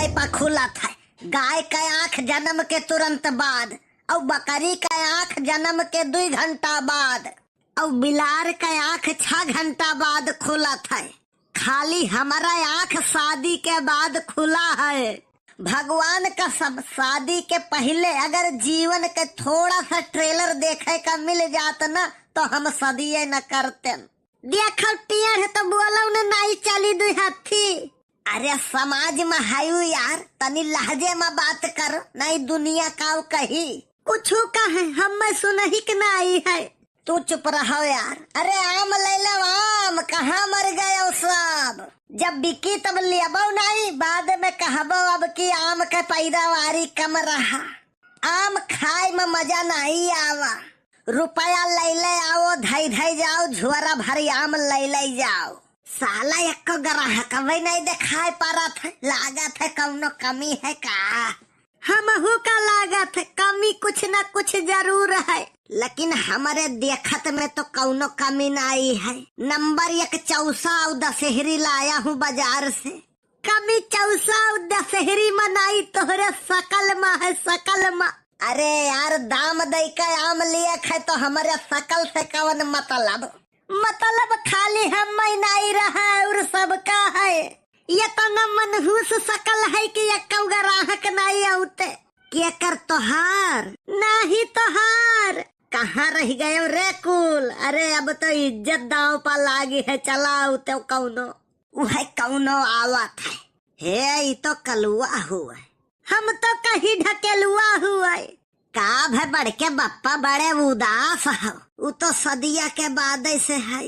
समय पर खुला था। गाय का आँख जन्म के तुरंत बाद और बकरी का आँख जन्म के 2 घंटा बाद और बिलार का आँख 6 घंटा बाद खुला था। खाली हमारा आँख शादी के बाद खुला है। भगवान का सब शादी के पहले अगर जीवन के थोड़ा सा ट्रेलर देखे का मिल जाता ना तो हम सदिये न करते। देखो टियर तो बोलो न नहीं चली 2 हाथी। अरे समाज में हायू यार, तनी लहजे में बात करो, नहीं दुनिया का कही कुछ कहे हम सुनही के ना आई है। तू चुप रहो यार। अरे आम ले लो आम, कहाँ मर गए हो सब। जब बिकी तब लियाबो नहीं, बाद में कहबो अब की आम के पैदावारी कम रहा। आम खाए में मजा नहीं आवा। रुपया ले ले आओ, धई धई जाओ, झुआरा भरी आम ले ले जाओ। साला एक ग्राहक कभी नहीं दिखाई पा रहा था। लागत है कौनो कमी है का। हमहू का लागत है कमी कुछ न कुछ जरूर है, लेकिन हमारे देखत में तो कौनो कमी नहीं है। नंबर 1 चौसा और दशहरी लाया हूँ बाजार से। कमी चौसा और दशहरी में नहीं, तोहरे सकल में है, सकल में। अरे यार दाम दे के आम लिया है तो हमारे सकल से कौन मतलब खाली हम नहीं रहा और सबका है। ये तो न मनहूस सकल है कि एक ग्राहक नहीं आते। क्या कर तोहार नहीं तोहार कहाँ रह गए रे कुल। अरे अब तो इज्जत दाव पर लागी है, चलाओ तो कौनो वह कौनो आवत है। हे तो कलुआ हुआ, हम तो कहीं ढकेलुआ हुआ। का भाई बढ़ के बप्पा बड़े उदास हो, वो तो सदिया के बाद से है।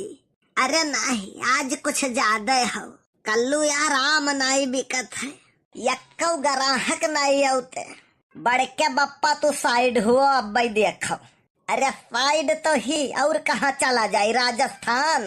अरे नहीं आज कुछ ज्यादा हो। कल्लू यार आम नहीं बिकत है, यक्को ग्राहक नहीं आते। बढ़ के बप्पा तो साइड हुआ अब भाई देखो। अरे साइड तो ही और कहाँ चला जाए, राजस्थान।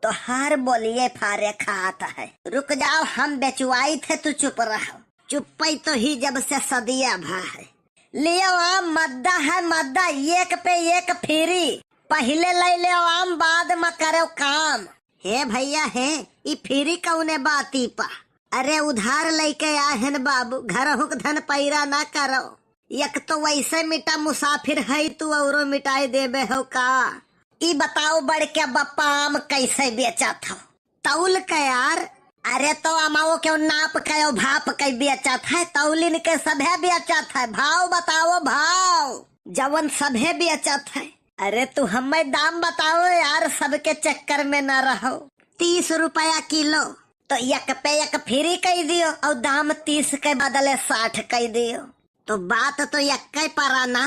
तो हर बोलिए फारे खाता है। रुक जाओ हम बेचवाई थे, तू चुप रहो। चुप्पी तो ही जब से सदिया भा है। लियो आम मद्दा है मद्दा, 1 पे 1 फ्री। पहले ले ले आम बाद में करो काम। हे भैया हे ई फ्री कौने बाती पा। अरे उधार लेके आए हैं बाबू, घर हुक धन पैरा ना करो। एक तो वैसे मिटा मुसाफिर है तू, औरो मिटाई देबे हो का। ई बताओ बढ़ के बप्पा आम कैसे बेचा था तौल के यार। अरे तो अमाओ क्यों नाप के भाप के बेचा था, तौलिन के सभे बेचा था। भाव बताओ भाव, जवन सभे बेचा था। अरे तू हमें दाम बताओ यार, सबके चक्कर में न रहो। 30 रुपया किलो तो 1 पे 1 फ्री कह दियो और दाम 30 के बदले 60 कह दियो, तो बात तो एक परा ना।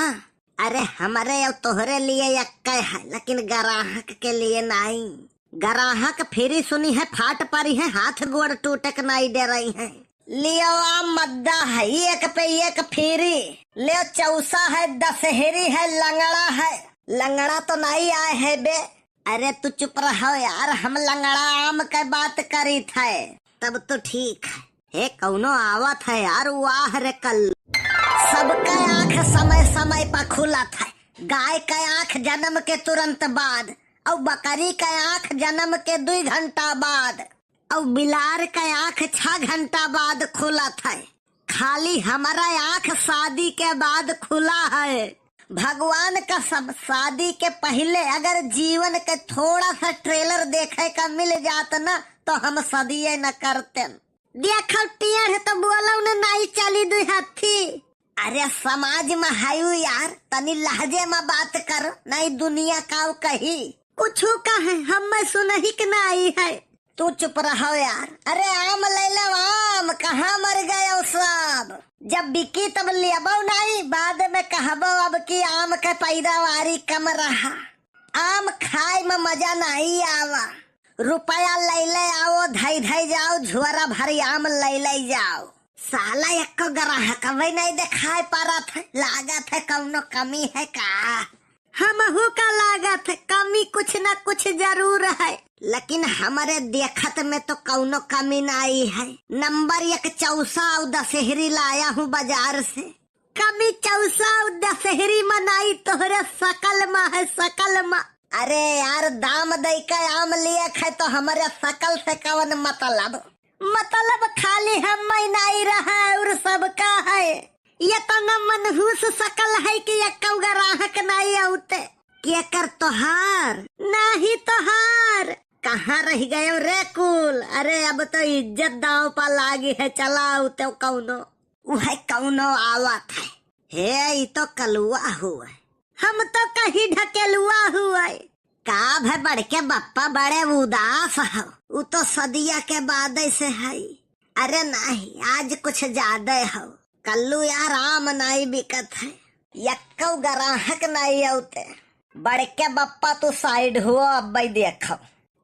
अरे हमारे और तोहरे लिए एक है, लेकिन ग्राहक के लिए नहीं। ग्राहक फ्री सुनी है फाट पड़ी है, हाथ गोड़ टूटे नहीं दे रही है। लियो आम मद्दा है 1 पे 1 फ्री। लियो चौसा है, दशहरी है, लंगड़ा है। लंगड़ा तो नहीं आए है बे। अरे तू चुप रहो यार, हम लंगड़ा आम के बात करी थे तब तो ठीक है। हे कौनो आवत है यार, वाह रे कल। सबका आँख समय समय पर खुला था। गाय का आँख जन्म के तुरंत बाद और बकरी का आँख जन्म के 2 घंटा बाद और बिलार का आँख 6 घंटा बाद खुला था। खाली हमारा आँख शादी के बाद खुला है। भगवान का सब शादी के पहले अगर जीवन के थोड़ा सा ट्रेलर देखे का मिल जाता ना तो हम सदिये न करते। देखो टियर तो बोलो न नहीं चली 2 हाथी। अरे समाज में हायू यार, तनी लहजे में बात करो, नहीं दुनिया का कही कुछ कहे हम सुनही के ना आई है। तू चुप रहो यार। अरे आम ले लो आम, कहाँ मर गए हो सब। जब बिकी तब लियाबो नहीं, बाद में कहबो अब की आम के पैदावारी कम रहा। आम खाए में मजा नहीं आवा। रुपया ले ले आओ, धई धई जाओ, झुआरा भरी आम ले ले जाओ। साला एक ग्राहक कभी नहीं दिखाई पा रहा था। लागत है कौनो कमी है का। हमहू का लागत है कमी कुछ न कुछ जरूर है, लेकिन हमारे देखत में तो कौनो कमी नहीं है। नंबर 1 चौसा और दशहरी लाया हूँ बाजार से। कमी चौसा और दशहरी में नहीं, तोहरे सकल में है, सकल में। अरे यार दाम दे के आम लिए है तो हमारे सकल से कौन मतलब खाली हम नहीं रहा है। ये तो न मनहूस सकल है कि एक ग्राहक नहीं आउते। क्या कर तोहार नहीं तोहार कहाँ रह गए रे कुल। अरे अब तो इज्जत दांव पर लागी है। चलाओ तो कौनो वह कौनो आवत है। हे ये तो कलुआ हुआ। हम तो कहीं ढकेलुआ हुआ। का भाई बढ़ के बप्पा बड़े उदास हो। वो तो सदिया के बाद से है। अरे नहीं आज कुछ ज्यादा हो। कल्लू यार आम नहीं बिकत है। यक्को ग्राहक नहीं आते। बढ़ के बप्पा तू साइड हुआ अब भाई देखो।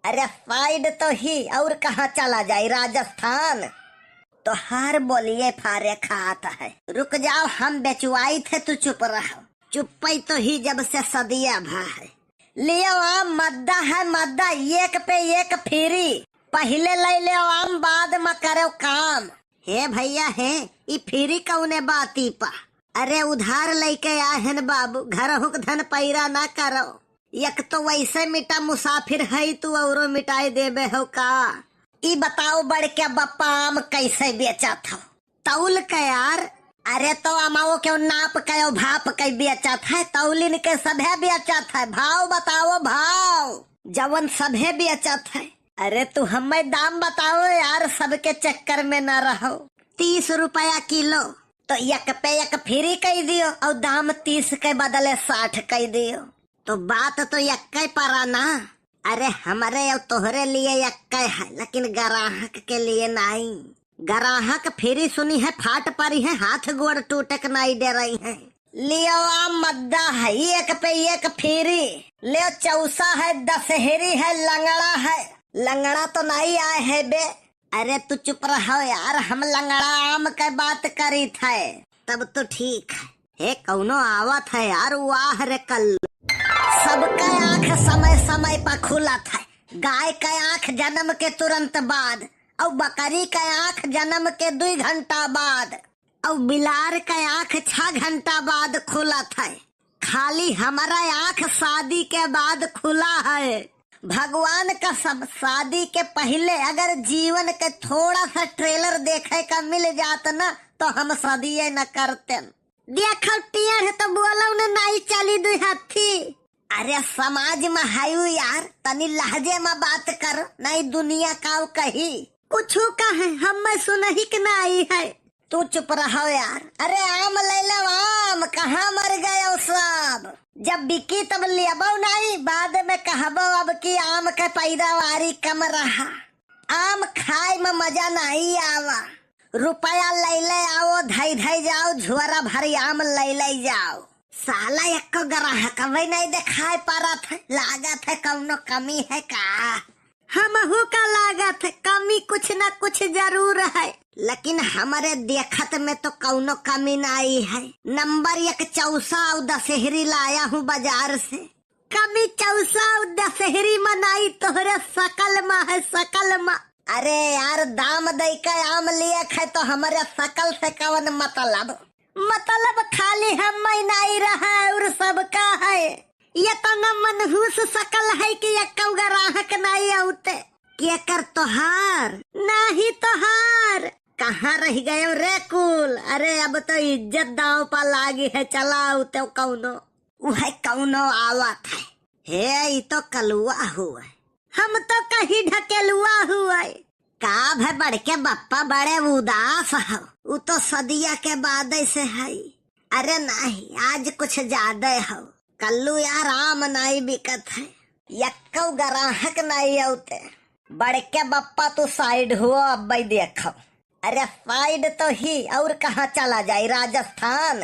अरे साइड तो ही और कहाँ चला जाए राजस्थान। तो हर बोलिए फारे खाता है। रुक जाओ हम बेचवाई थे तू चुप रहो। चुप्पी तो ही जब से सदिया भा है। लियो आम मद्दा है मद्दा एक पे एक फ्री। पहले ले ले आम बाद में करो काम। हे भैया है ये फ्री कौने बाती पा। अरे उधार लेके आहन बाबू घर हुक धन पैरा ना करो। एक तो वैसे मिटा मुसाफिर है तू औरो मिटाई देबे हो का। ई बताओ बढ़ के बप्पा आम कैसे बेचा था तौल के यार। अरे तो अमाओ क्यों नाप के भाप के बेचा था। तौलिन के सभे बेचा था। भाव बताओ भाव जवन सभे बेचा था। अरे तू हमें दाम बताओ यार सबके चक्कर में न रहो। 30 रुपया किलो तो एक पे एक फ्री कह दियो और दाम 30 के बदले 60 कह दियो। तो बात तो एक परा ना। अरे हमारे और तोहरे लिए एक है लेकिन ग्राहक के लिए नहीं। ग्राहक फ्री सुनी है फाट परी है हाथ गोड़ टूटक नहीं दे रही है। लियो आम मद्दा है एक पे एक फ्री। ले चौसा है दशहरी है लंगड़ा है। लंगड़ा तो नहीं आए है बे। अरे तू चुप रहो यार हम लंगड़ा आम के बात करी थे तब तो ठीक है। हे कौनो आवत है यार वाह रे कल। सबका आँख समय समय पर खुला था। गाय का आँख जन्म के तुरंत बाद और बकरी का आँख जन्म के 2 घंटा बाद और बिलार का आँख 6 घंटा बाद खुला था। खाली हमारा आँख शादी के बाद खुला है। भगवान का सब शादी के पहले अगर जीवन के थोड़ा सा ट्रेलर देखे का मिल जाता ना तो हम शादी न करते। देखो टियर तो बोलो न नहीं चली 2 हाथी। अरे समाज में हायू यार तनी लहजे में बात कर नहीं दुनिया का कही कुछ कहे हम सुनही के ना आई है। तू चुप रहो यार। अरे आम ले लो आम कहाँ मर गए सब। जब बिकी तब लेबो नहीं बाद में कहबो अब की आम के पैदावारी कम रहा। आम खाए में मजा नहीं आवा। रुपया ले ले आओ धई धई जाओ झुआरा भरी आम ले जाओ। साला एक ग्राहक वही नहीं दिखाई पा रहा था। लागत है कौनो कमी है का। हम का लागत है कमी कुछ न कुछ जरूर है लेकिन हमारे देखत में तो कौनो कमी नहीं है। नंबर 1 चौसा और दशहरी लाया हूँ बाजार से। कमी चौसा और दशहरी में नहीं तोहरे सकल में है सकल में। अरे यार दाम दे के आम लिए है तो हमारे सकल से कौन मतलब खाली हम नहीं रहा और सबका है। ये तो न मनहूस सकल है कि एक ग्राहक नहीं आते। क्या कर तोहार नहीं तोहार कहाँ रह गए रे कुल। अरे अब तो इज्जत दांव पर लागी है। चलाओ तो कौनो वह कौनो आवत है। हे ये तो कलुआ हुआ। हम तो कहीं ढकेलुआ हुआ। का भाई बढ़ के बप्पा बड़े उदास हो। वो तो सदिया के बाद से है। अरे नहीं आज कुछ ज्यादा हो। कल्लू यार आम नहीं बिकत है। यक्को ग्राहक नहीं आते। बढ़ के बप्पा तू साइड हुआ अब भाई देखो। अरे साइड तो ही और कहाँ चला जाए राजस्थान।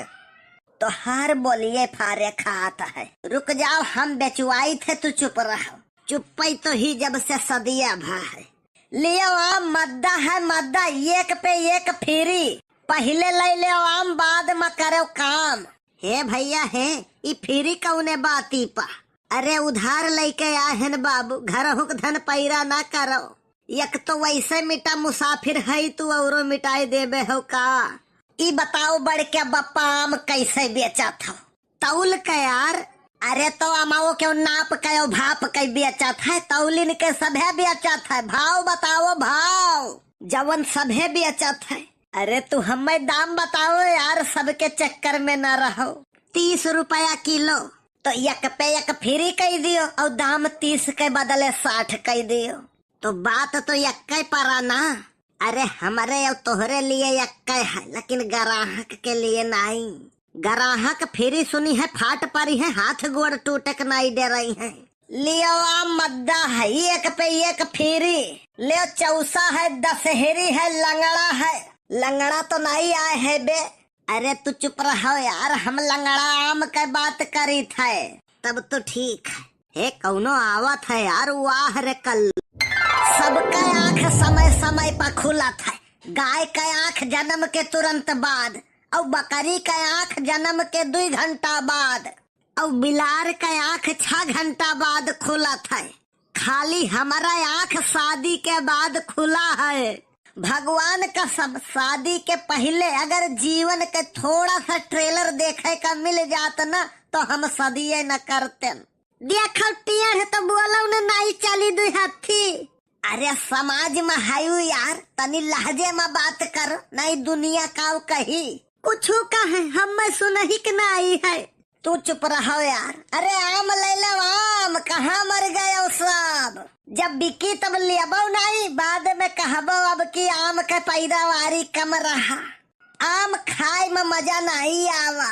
तो हर बोलिए फारे खाता है। रुक जाओ हम बेचवाई थे तू चुप रहो। चुप्पी तो ही जब से सदिया भा है। लियो आम मद्दा है मद्दा एक पे एक फ्री। पहले ले ले आम बाद में करो काम। हे भैया है ये फ्री कौने बाती पा। अरे उधार लेके आहन बाबू घर हुक धन पैरा ना करो। एक तो वैसे मिटा मुसाफिर है तू औरो मिटाई देबे हो का। ई बताओ बढ़ के बप्पा आम कैसे बेचा था तौल के यार। अरे तो अमाओ क्यों नाप के भाप के बेचा था। तौलिन के सभे बेचा था। भाव बताओ भाव जवन सभे बेचा था। अरे तू हमें दाम बताओ यार, सबके चक्कर में न रहो। 30 रुपया किलो तो एक पे एक फ्री कह दियो और दाम 30 के बदले 60 कह दियो, तो बात तो एक परा ना। अरे हमारे और तोहरे लिए एक है, लेकिन ग्राहक के लिए नहीं। ग्राहक फ्री सुनी है फाट पड़ी है, हाथ गोड़ टूटक नहीं दे रही है। लियो आम मद्दा है, एक पे एक फ्री ले। चौसा है, दशहरी है, लंगड़ा है। लंगड़ा तो नहीं आए है बे। अरे तू चुप रहो यार, हम लंगड़ा आम के बात करी थे तब तो ठीक है। हे कौनो आवत है यार, वाह रे कल। सबका आँख समय समय पर खुला था। गाय का आँख जन्म के तुरंत बाद, और बकरी का आँख जन्म के 2 घंटा बाद, और बिलार का आँख 6 घंटा बाद खुला था। खाली हमारा आँख शादी के बाद खुला है। भगवान का सब, शादी के पहले अगर जीवन के थोड़ा सा ट्रेलर देखे का मिल जाता ना तो हम सदिये न करते। देखो टियर है तो बोलो न नहीं चली 2 हाथी। अरे समाज में हायू यार, तनी लहजे में बात कर, नहीं दुनिया का कही कुछ कहे हम सुनही के नहीं है। तू चुप रहो यार। अरे आम ले लो, आम कहाँ मर गए सब। जब बिकी तब लेबो नहीं, बाद में कहबो अब की आम के पैदावारी कम रहा। आम खाए में मजा नहीं आवा।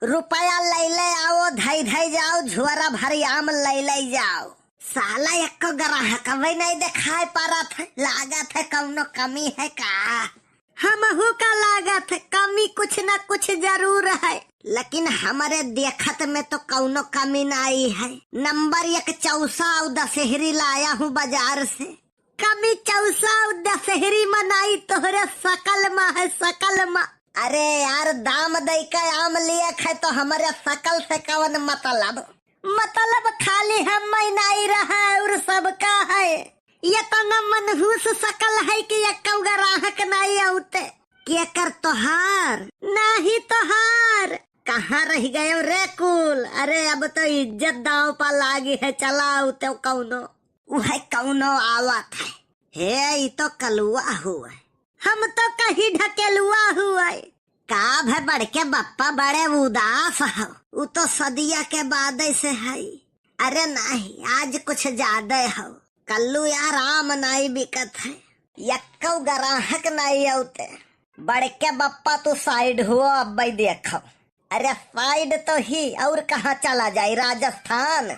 रुपया ले ले आओ, धई धई जाओ, झुआरा भरी आम ले ले जाओ। साला एक ग्राहक वही नहीं दिखाई पा रहा था। लागत है कौनो कमी है का? हमहू का लागत है कमी कुछ न कुछ जरूर है, लेकिन हमारे देखत में तो कौनो कमी नहीं है। नंबर 1 चौसा और दशहरी लाया हूँ बाजार से। कमी चौसा और दशहरी में नहीं, तोहरे सकल में है, सकल में। अरे यार दाम दे के आम लिए है तो हमारे सकल से कौन मतलब? मतलब खाली हम नहीं रहा और सबका है। ये तो न मनहूस सकल है कि एक ग्राहक नहीं आते। क्या कर तोहार नहीं तोहार कहाँ रह गए रे कुल? अरे अब तो इज्जत दाव पा लागी है, चलाओ तो कौनो वह कौनो आवत है। हे ये तो कलुआ हुआ, हम तो कहीं ढकेलुआ हुआ। का भे बढ़ के बप्पा बड़े उदास हो, वो तो सदिया के बाद से है। अरे नहीं आज कुछ ज्यादा हो। कल्लू यार आम नहीं बिकत है, यक्कौ ग्राहक नहीं आते। बढ़ के बप्पा तो साइड हुआ अब भाई देखो। अरे साइड तो ही और कहाँ चला जाए? राजस्थान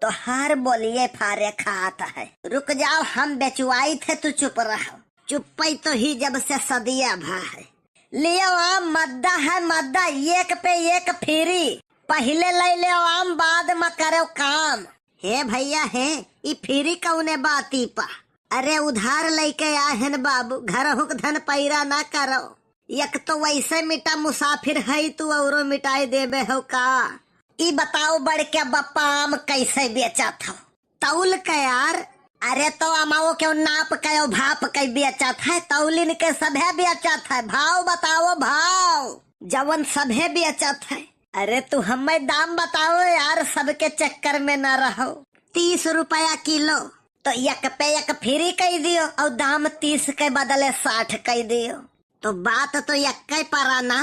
तो हर बोलिए फारे खाता है। रुक जाओ हम बेचवाई थे, तू चुप रहो। चुप्पी तो ही जब से सदिया भा है। लियो आम मद्दा है, मद्दा एक पे एक फ्री। पहले ले ले आम, बाद में करो काम। हे भैया हे, ये फ्री कौने बाती पा? अरे उधार लेके आहन बाबू, घर हुक धन पैरा ना करो। एक तो वैसे मिटा मुसाफिर है तू, औरो मिटाई देबे हो का? ई बताओ बढ़ के बप्पा आम कैसे बेचा था? तौल के यार। अरे तो अमाओ क्यों नाप के भाप के बेचा था? तौलिन के सभे बेचा था। भाव बताओ भाव, जवन सभे बेचा था। अरे तू हमें दाम बताओ यार, सबके चक्कर में न रहो। 30 रुपया किलो तो एक पे एक फ्री कह दियो और दाम 30 के बदले 60 कह दियो, तो बात तो एक परा ना।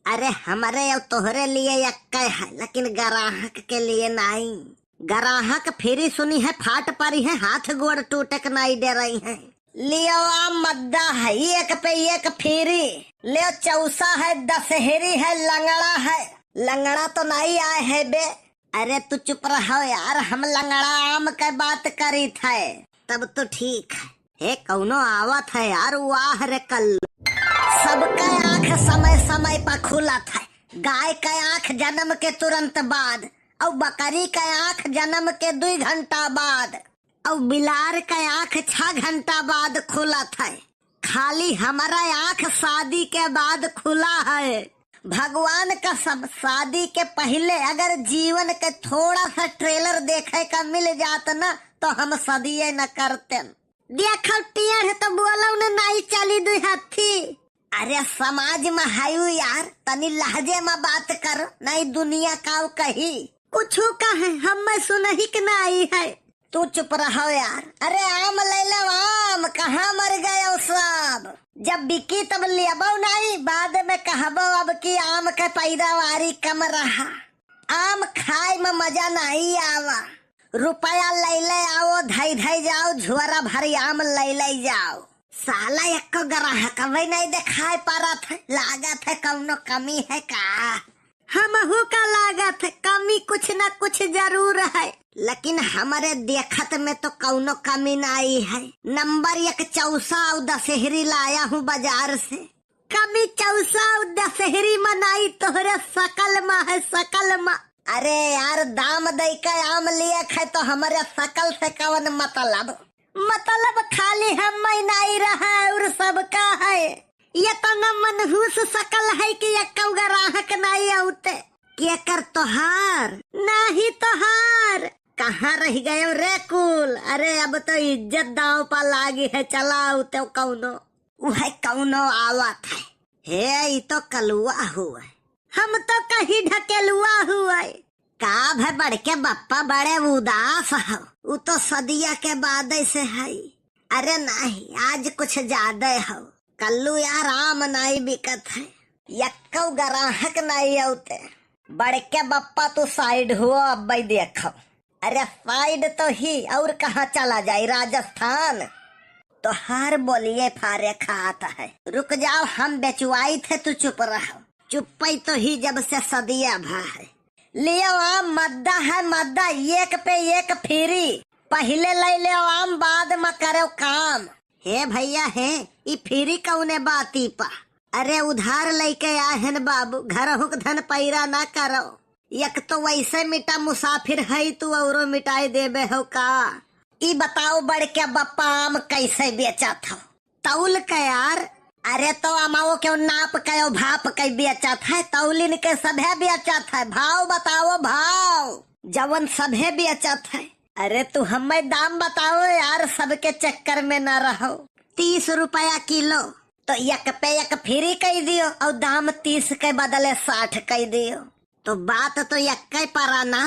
अरे हमारे और तोहरे लिए एक है, लेकिन ग्राहक के लिए नहीं। ग्राहक फ्री सुनी है फाट पड़ी है, हाथ गोड़ टूटक नहीं दे रही है। लियो आम मद्दा है, एक पे एक फ्री ले। चौसा है, दशहरी है, लंगड़ा है। लंगड़ा तो नहीं आए है बे। अरे तू चुप रहो यार, हम लंगड़ा आम के बात करी थे तब तो ठीक है। हे कौनो आवत है यार, वाह रे कल। सबका आँख समय समय पर खुला था। गाय का आँख जन्म के तुरंत बाद, और बकरी का आँख जन्म के 2 घंटा बाद, और बिलार का आँख 6 घंटा बाद खुला था। खाली हमारा आँख शादी के बाद खुला है। भगवान का सब, शादी के पहले अगर जीवन के थोड़ा सा ट्रेलर देखे का मिल जाता ना तो हम सदिये न करते। देखो टियर है तो बोलो न नहीं चली 2 हाथी। अरे समाज में हायू यार, तनी लहजे में बात कर, नहीं दुनिया का कही कुछ कहे हम सुनही के नहीं है। तू चुप रहो यार। अरे आम ले लो आम, कहाँ मर गए हो सब। जब बिकी तब लियाबो नहीं, बाद में कहबो अब कि आम के पैदावारी कम रहा। आम खाए में मजा नहीं आवा। रुपया ले ले आओ, धई धई जाओ, झुआरा भरी आम ले ले जाओ। साला एको ग्राहक वही नहीं दिखाई पा रहा था। लागत है कौनो कमी है का। हमहू का लागत है कमी कुछ न कुछ जरूर है, लेकिन हमारे देखत में तो कौनो कमी नहीं है। नंबर 1 चौसा और दशहरी लाया हूँ बाजार से। कमी चौसा और दशहरी मनाई तोहरे सकल माँ है, सकल माँ। अरे यार दाम दे के आम लिए खे तो हमारे सकल से कौन मतलब खाली हम नहीं रहा और सबका है। ये तो न मनहूस सकल है कि ये ग्राहक नहीं आते। क्या कर तोहार नहीं तोहार कहाँ रह गए रे कुल। अरे अब तो इज्जत दाव पा लागी है, चलाओ तो कौनो आवत है। हे ये तो कलुआ हुआ, हम तो कहीं ढकेलुआ हुआ। का भाई बढ़ के बप्पा बड़े उदास हो, वो तो सदिया के बाद से है। अरे नहीं आज कुछ ज्यादा हो। कल्लू यार आम नहीं बिकत है, यक्को ग्राहक नहीं आते। बढ़ के बप्पा तू साइड हुआ अब भाई देखो। अरे साइड तो ही और कहाँ चला जाए, राजस्थान। तो हर बोलिए फारे खाता है। रुक जाओ हम बेचवाई थे, तू चुप रहो। चुप्पी तो ही जब से सदिया भा है। लियो आम मद्दा है मद्दा, एक पे एक फ्री। पहले ले ले आम बाद में करो काम। हे भैया है ये फ्री कौने बाती पा। अरे उधार लेके आए न बाबू, घर हुक धन पैरा ना करो। एक तो वैसे मिटा मुसाफिर है तू औरो मिटाई देबे हो का। ई बताओ बढ़ के बप्पा आम कैसे बेचा था तौल के यार। अरे तो अमाओ क्यों नाप के भाप के बेचा था, तौलिन के सभे बेचा था। भाव बताओ भाव जवन सभे बेचा था। अरे तू हमें दाम बताओ यार, सबके चक्कर में न रहो। 30 रुपया किलो तो एक पे एक फ्री कह दियो और दाम 30 के बदले 60 कह दियो, तो बात तो एक परा ना।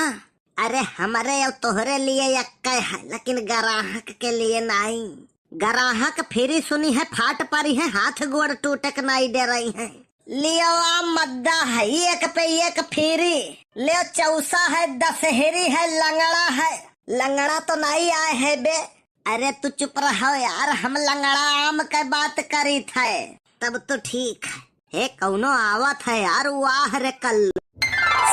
अरे हमारे और तोहरे लिए एक है, लेकिन ग्राहक के लिए नहीं। ग्राहक फ्री सुनी है फाट परी है, हाथ गोड़ टूटक नहीं दे रही है। लियो आम मद्दा है एक पे एक फ्री। लियो चौसा है, दशहरी है, लंगड़ा है। लंगड़ा तो नहीं आए है बे। अरे तू चुप रहो यार, हम लंगड़ा आम के बात करी थे तब तो ठीक है। हे कौनो आवत है यार, वाह रे कल।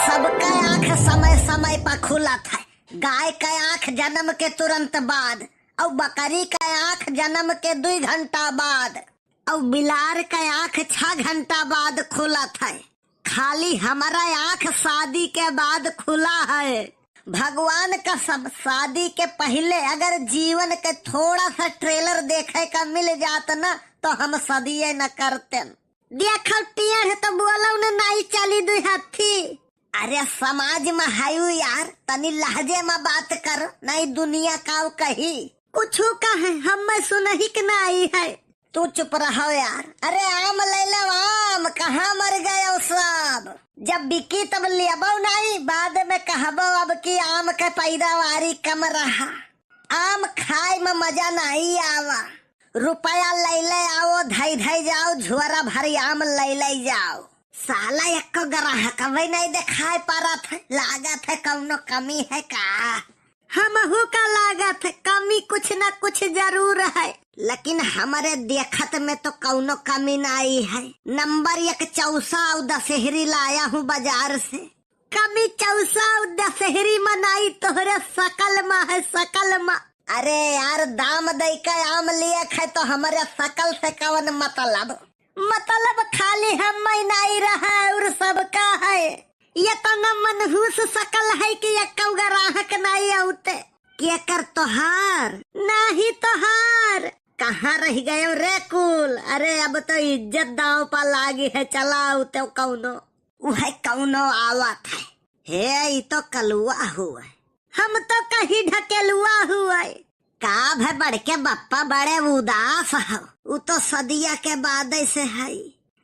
सबका आँख समय समय पर खुला था। गाय का आँख जन्म के तुरंत बाद, और बकरी का आँख जन्म के 2 घंटा बाद, और बिलार का आँख 6 घंटा बाद खुला था। खाली हमारा आँख शादी के बाद खुला है। भगवान का सब शादी के पहले अगर जीवन के थोड़ा सा ट्रेलर देखे का मिल जाता ना तो हम सदिये न करते। देखो टियर तो बोलो न नहीं चली 2 हाथी। अरे समाज में हायू यार, तनी लहजे में बात कर, नहीं दुनिया का कही कुछ कहे हम सुनही के नहीं है। तू चुप रहो यार। अरे आम ले लो आम, कहाँ मर गए हो सब। जब बिकी तब लियाबो नहीं, बाद में कहबो अब कि आम के पैदावारी कम रहा। आम खाए में मजा नहीं आवा। रुपया ले ले आओ, धई धई जाओ, झुआरा भरी आम ले ले जाओ। साला एको ग्राहक वही नहीं दिखाई पा रहा था। लागत है कौनो कमी है का। हमहू का लागत है कमी कुछ न कुछ जरूर है, लेकिन हमारे देखत में तो कौनो कमी नहीं है। नंबर 1 चौसा और दशहरी लाया हूँ बाजार से। कमी चौसा और दशहरी मनाई तोहरे सकल माँ है, सकल माँ। अरे यार दाम दे के आम लिए खे तो हमारे सकल से कौन मतलब खाली हम नहीं रहा और सबका है। ये तो न मनहूस सकल है कि एक ग्राहक नहीं आते। क्या कर तोहार नहीं तोहार कहाँ रह गए रे कुल। अरे अब तो इज्जत दाव पा लागी है, चलाओ तो कौनो आवत है। हे ये तो कलुआ हुआ, हम तो कहीं ढकेलुआ हुआ। का भाई बढ़ के बप्पा बड़े उदास हो, वो तो सदिया के बाद से है।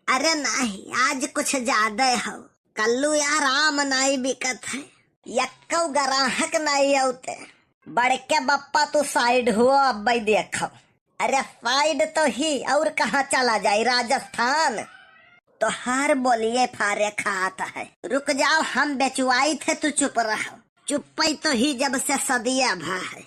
अरे नहीं आज कुछ ज्यादा हो। कल्लू यार आम नहीं बिकत है, यक्को ग्राहक नहीं आते। बड़के बप्पा तू साइड हुआ अब भाई देखो। अरे साइड तो ही और कहाँ चला जाए, राजस्थान। तो हर बोलिए फारे खाता है। रुक जाओ, हम बेचुआई थे, तू चुप रहो। चुप्पी तो ही जब से सदिया भा है।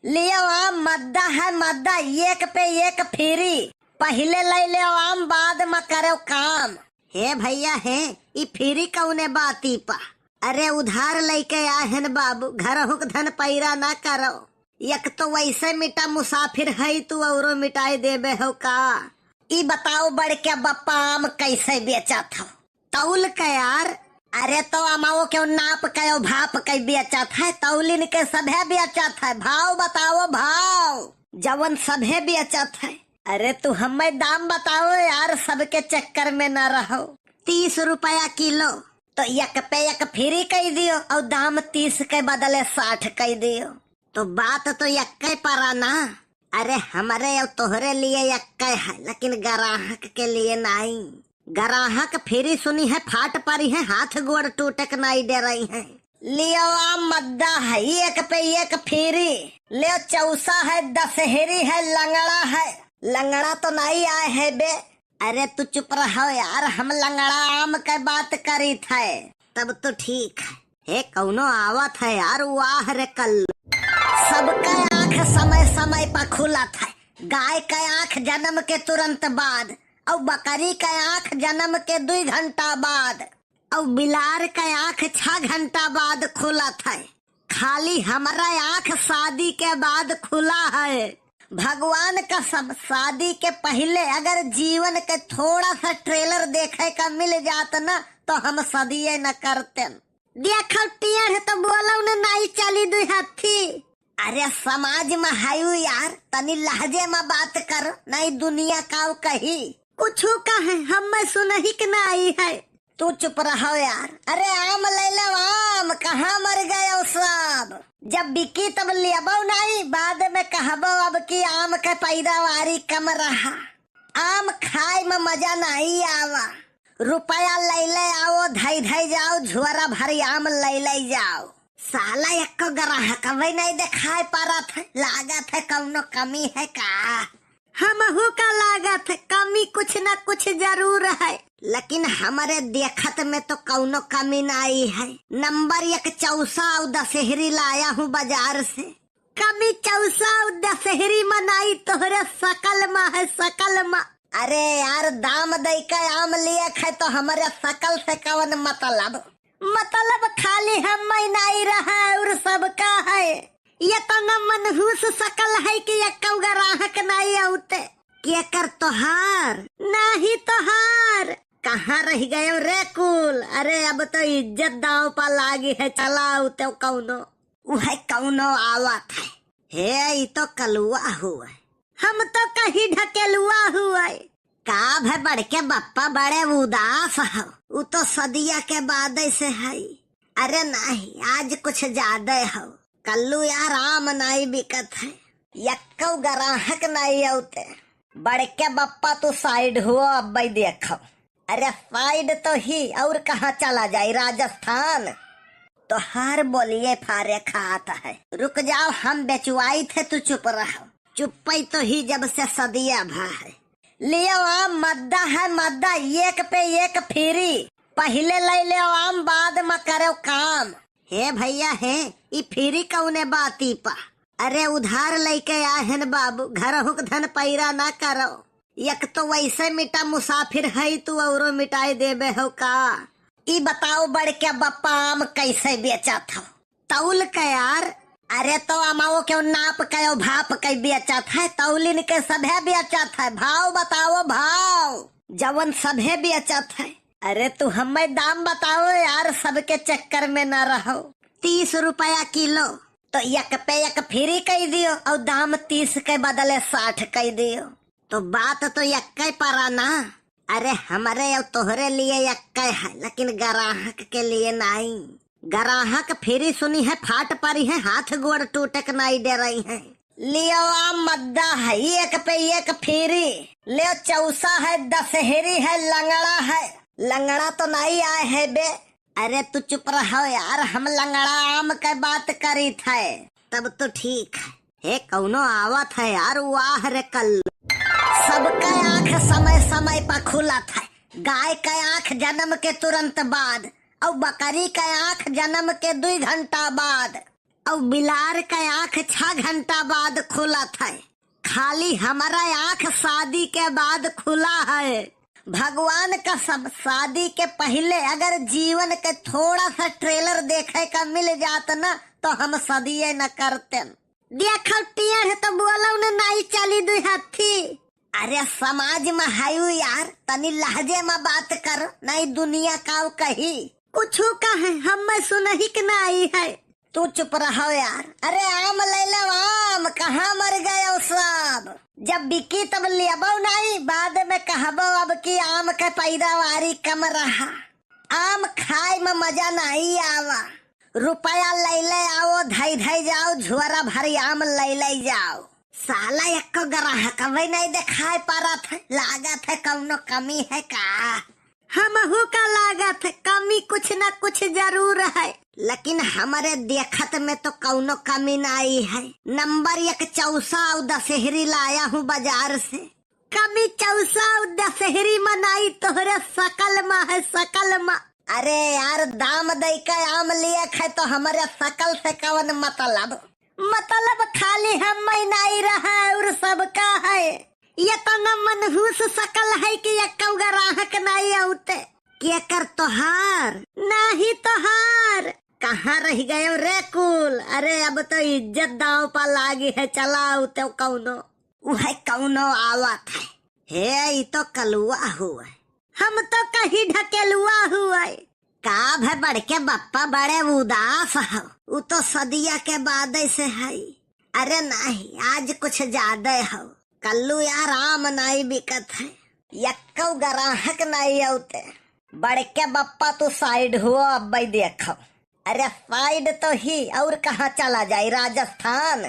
लियो आम मद्दा है मद्दा, एक पे एक फ्री। पहले ले ले आम, बाद में करो काम। हे भैया हे, ई फ्री कौने बाती पा। अरे उधार लेके आहन बाबू, घर हुक धन पैरा ना करो। एक तो वैसे मिटा मुसाफिर है तू, औरो मिटाई देबे हो का। ई बताओ बड़के बप्पा आम कैसे बेचा था? तौल के यार। अरे तो अमाओ क्यों नाप के भाप के बेचा था? तौलिन के सभे बेचा था। भाव बताओ भाव, जवन सभे बेचा था। अरे तू हमें दाम बताओ यार, सबके चक्कर में न रहो। 30 रुपया किलो, तो एक पे एक फ्री कह दियो और दाम 30 के बदले 60 कह दियो। तो बात तो एक परा ना। अरे हमारे और तोहरे लिए एक है, लेकिन ग्राहक के लिए नहीं। ग्राहक फ्री सुनी है, फाट परी है, हाथ गोड़ टूटक नहीं दे रही है। लियो आम मद्दा है, एक पे एक फ्री। लियो चौसा है, दशहरी है, लंगड़ा है। लंगड़ा तो नहीं आए है बे। अरे तू चुप रहो यार, हम लंगड़ा आम के बात करी थे, तब तो ठीक है। हे कौनो आवत है यार, वाह रे कल। सबका आँख समय समय पर खुला था। गाय का आँख जन्म के तुरंत बाद, और बकरी का आँख जन्म के 2 घंटा बाद, और बिलार का आँख 6 घंटा बाद खुला था। खाली हमारा आँख शादी के बाद खुला है। भगवान का सब, शादी के पहले अगर जीवन के थोड़ा सा ट्रेलर देखे का मिल जाता ना, तो हम सदिये न करते। देखो टियर तो बोलो न नहीं चली 2 हाथी। अरे समाज में हायू यार, तनी लहजे में बात कर, नहीं दुनिया का कही कुछ कहे हम सुनही के ना आई है। तू चुप रहो यार। अरे आम ले लो आम, कहाँ मर गए सब। जब बिकी तब लेबो नहीं, बाद में कहबो अब की आम के पैदावारी कम रहा। आम खाए में मजा नहीं आवा। रुपया ले ले आओ, धई धई जाओ, झुआरा भरी आम ले ले जाओ। साला एक ग्राहक वही नहीं दिखाई पा रहा था। लागत है कौनो कमी है का? हमहू का लागत है कमी कुछ न कुछ जरूर है, लेकिन हमारे देखत में तो कौनो कमी नहीं है। नंबर 1 चौसा और दशहरी लाया हूँ बाजार से। कमी चौसा और दशहरी में नहीं, तोहरे सकल में है, सकल में। अरे यार दाम दे के आम लिए है, तो हमारे सकल से कौन मतलब? मतलब खाली हम नहीं रहा और सबका है। ये तो न मनहूस सकल है कि एक ग्राहक नहीं आते। क्या कर तोहार नहीं, तोहार कहाँ रह गए रे कुल? अरे अब तो इज्जत दाव पर लागी है, चलाओ तो कौनो वह कौनो आवत है। हे ये तो कलुआ हुआ, हम तो कहीं ढकेलुआ हुआ। का भाई बड़के बप्पा बड़े उदास हो, वो तो सदिया के बाद से है। अरे नहीं, आज कुछ ज्यादा हो। कल्लू यार आम नहीं बिकत है, यक्को ग्राहक नहीं आते। बड़के बप्पा तू साइड हुआ अब भाई देखो। अरे साइड तो ही और कहाँ चला जाए, राजस्थान। तो हर बोलिए फारे खाता है। रुक जाओ, हम बेचुआई थे, तू चुप रहो। चुप्पी तो ही जब से सदिया भा है। लियो आम मद्दा है मद्दा, एक पे एक फ्री। पहले ले ले आम, बाद में करो काम। हे भैया हे, ई फ्री कौने बाती पा। अरे उधार लेके आहन बाबू, घर हुक धन पैरा ना करो। एक तो वैसे मिटा मुसाफिर है तू, औरो मिटाई देबे हो का। ई बताओ बड़के बप्पा आम कैसे बेचा था? तौल के यार। अरे तो अमाओ क्यों नाप के भाप के बेचा था? तौलिन के सभे बेचा था। भाव बताओ भाव, जवन सभे बेचा था। अरे तू हमें दाम बताओ यार, सबके चक्कर में न रहो। 30 रुपया किलो, तो एक पे एक फ्री कह दियो और दाम 30 के बदले 60 कह दियो। तो बात तो एक परा ना। अरे हमारे और तोहरे लिए एक है, लेकिन ग्राहक के लिए नहीं। ग्राहक फ्री सुनी है, फाट परी है, हाथ गोड़ टूटक नहीं दे रही है। लियो आम मद्दा है, एक पे एक फ्री। लियो चौसा है, दशहरी है, लंगड़ा है। लंगड़ा तो नहीं आए है बे। अरे तू चुप रहो यार, हम लंगड़ा आम के बात करी थे, तब तो ठीक है। हे कौनो आवत है यार, वाह रे कल्लू। सबका आँख समय समय पर खुला था। गाय का आँख जन्म के तुरंत बाद, और बकरी का आँख जन्म के 2 घंटा बाद, और बिलार का आँख 6 घंटा बाद खुला था। खाली हमारा आँख शादी के बाद खुला है। भगवान का सब शादी के पहले अगर जीवन के थोड़ा सा ट्रेलर देखे का मिल जाता ना तो हम सदिये न करते। देखो टियर है तो बोलो न नाई चली 2 हाथी। अरे समाज में हायू यार, तनी लहजे में बात कर, नहीं दुनिया का कही कुछ कहे हम सुनही के ना आई है। तू चुप रहो यार। अरे आम ले लो, आम कहाँ मर गए सब। जब बिकी तब लियाबो नहीं, बाद में कहबो अब की आम के पैदावारी कम रहा। आम खाए में मजा नहीं आवा। रुपया ले ले आओ, धई धई जाओ, झुआरा भरी आम ले ले जाओ। साला एक ग्राहक वही नहीं दिखाई पा रहा था। लागत है कौनो कमी है का? हमहू का लागत है कमी कुछ न कुछ जरूर है, लेकिन हमारे देखत में तो कौनो कमी नहीं है। नंबर 1 चौसा और दशहरी लाया हूँ बाजार से। कमी चौसा और दशहरी मनाई तोहरे सकल में है, सकल में। अरे यार दाम दे के आम लिया है तो हमारे सकल से कौन मतलब? मतलब खाली हम नहीं रहा और सबका है। ये तो न मनहूस सकल है कि ये ग्राहक नहीं आते। क्या कर तोहार नहीं तोहार कहाँ रह गए रे कुल? अरे अब तो इज्जत दाव पर लागी है, चलाओ तो कौनो वह कौनो आवत है। हे ये तो कलुआ हुआ है, हम तो कहीं ढकेलुआ हुआ है। का भे बढ़ के बप्पा बड़े उदास हो, वो तो सदिया के बाद से है। अरे नहीं आज कुछ ज्यादा हो कल्लू यार, आम नहीं बिकत है, यक्कौ ग्राहक नहीं आते। बढ़ के बप्पा तो साइड हुआ अब भाई देखो। अरे साइड तो ही और कहाँ चला जाए, राजस्थान?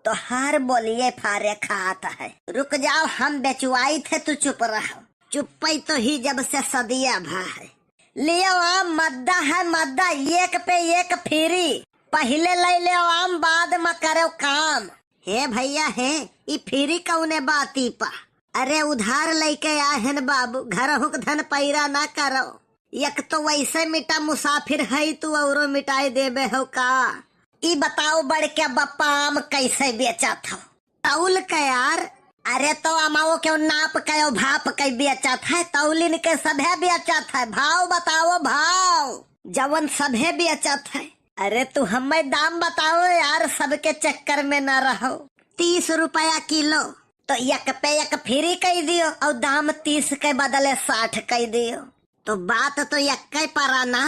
तो हर बोलिए फारे खाता है। रुक जाओ हम बेचवाई थे, तू चुप रहो। चुप्पी तो ही जब से सदिया भा है। लियो आम मद्दा है मद्दा, 1 पे 1 फ्री। पहले ले ले आम बाद में करो काम। हे भैया हे ई फ्री कौने बाती पा? अरे उधार लेके आए हैं बाबू, घर हुक धन पैरा ना करो। एक तो वैसे मिटा मुसाफिर है तू, औरो मिटाई देबे हो का? ई बताओ बढ़ के बप्पा आम कैसे बेचा था? तौल के यार। अरे तो अमाओ क्यों नाप के भाप के बेचा था? तौलिन के सभे बेचा था। भाव बताओ भाव, जवन सभे बेचा था। अरे तू हमें दाम बताओ यार, सबके चक्कर में न रहो। 30 रुपया किलो तो 1 पे 1 फ्री कह दियो, और दाम 30 के बदले 60 कह दियो, तो बात तो एक परा ना।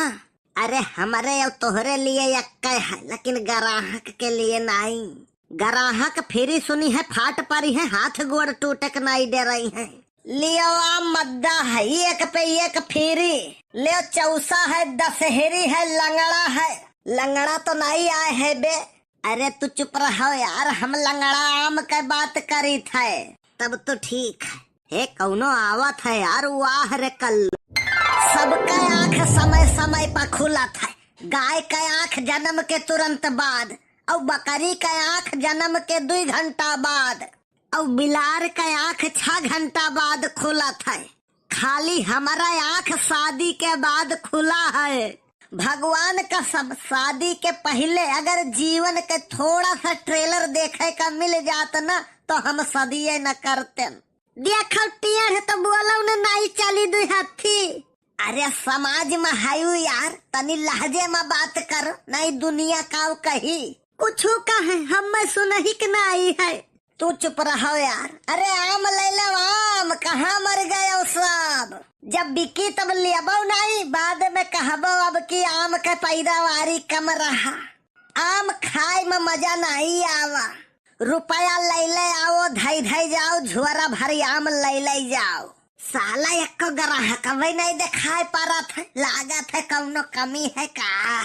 अरे हमारे और तोहरे लिए एक है, लेकिन ग्राहक के लिए नहीं। ग्राहक फ्री सुनी है फाट पड़ी है, हाथ गोड़ टूटक नहीं दे रही है। लियो आम मद्दा है 1 पे 1 फ्री। लियो चौसा है, दशहरी है, लंगड़ा है। लंगड़ा तो नहीं आए है बे। अरे तू चुप रहो यार, हम लंगड़ा आम के बात करी थे। तब तो ठीक है। हे कौनो आवत है यार, वाह रे कल्लू। सबका आँख समय समय पर खुला था। गाय का आँख जन्म के तुरंत बाद, और बकरी का आँख जन्म के 2 घंटा बाद, और बिलार का आँख 6 घंटा बाद खुला था। खाली हमारा आँख शादी के बाद खुला है। भगवान का सब शादी के पहले अगर जीवन के थोड़ा सा ट्रेलर देखे का मिल जाता ना तो हम सदिये न करते। देखो टियर है तो बोलो न नाई चली 2 हाथी। अरे समाज में हायू यार, तनी लहजे में बात कर, नहीं दुनिया का कही कुछ कहे हम सुनही के ना आई है। तू चुप रहो यार। अरे आम ले लो, आम कहाँ मर गए सब। जब बिकी तब लियाबो नहीं, बाद में कहबो अब की आम के पैदावारी कम रहा। आम खाए में मजा नहीं आवा। रुपया ले ले आओ, धई धई जाओ, झुआरा भरी आम ले ले जाओ। साला एक ग्राहक वही नहीं दिखाई पा रहा था। लागत है कौनो कमी है का?